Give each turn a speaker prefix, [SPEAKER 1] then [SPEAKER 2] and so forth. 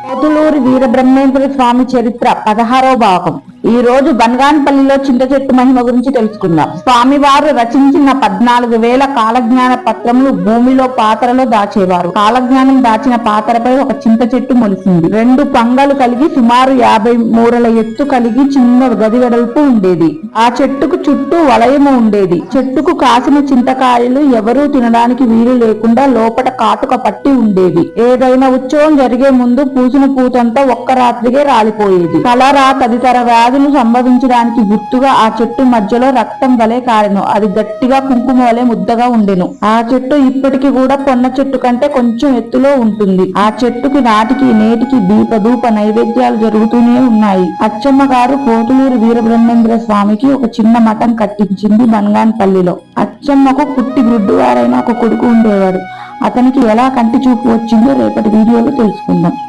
[SPEAKER 1] పోతులూరి వీరబ్రహ్మేంద్ర స్వామి చరిత్ర 16వ భాగం. ఈ రోజు బనగానపల్లిలో చింత చెట్టు మహిమ గురించి తెలుసుకుందాం. స్వామివారు రచించిన 14,000 కాలజ్ఞాన పత్రములు భూమిలో పాత్రలో దాచేవారు. కాలజ్ఞానం దాచిన పాత్రపై ఒక చింత చెట్టు మొలిసింది. 2 పంగలు కలిగి సుమారు 50 మూరల ఎత్తు కలిగి చిన్న గది వెడల్పు ఉండేది. ఆ చెట్టుకు చుట్టూ వలయము ఉండేది. చెట్టుకు కాసిన చింతకాయలు ఎవరూ తినడానికి వీలు లేకుండా లోపట కాటుక పట్టి ఉండేది. ఏదైనా ఉత్సవం జరిగే ముందు పూసిన పూతంతా ఒక్క రాత్రికే రాలిపోయేది. కలరా తదితర వ్యాధులు సంభవించడానికి గుర్తుగా ఆ చెట్టు మధ్యలో రక్తం వలె కారెను. అది గట్టిగా కుంకుమ వలె ముద్దగా ఉండెను. ఆ చెట్టు ఇప్పటికి కూడా పొన్న చెట్టు కంటే కొంచెం ఎత్తులో ఉంటుంది. ఆ చెట్టుకి నాటికి నేటికి దీపధూప నైవేద్యాలు జరుగుతూనే ఉన్నాయి. అచ్చమ్మ గారు పోతులూరి వీరబ్రహ్మేంద్ర స్వామికి ఒక చిన్న మఠం కట్టించింది బనగానపల్లిలో. అచ్చమ్మకు పుట్టి గుడ్డువారైన ఒక కొడుకు ఉండేవాడు. అతనికి ఎలా కంటి చూపు వచ్చిందో రేపటి వీడియోలో తెలుసుకుందాం.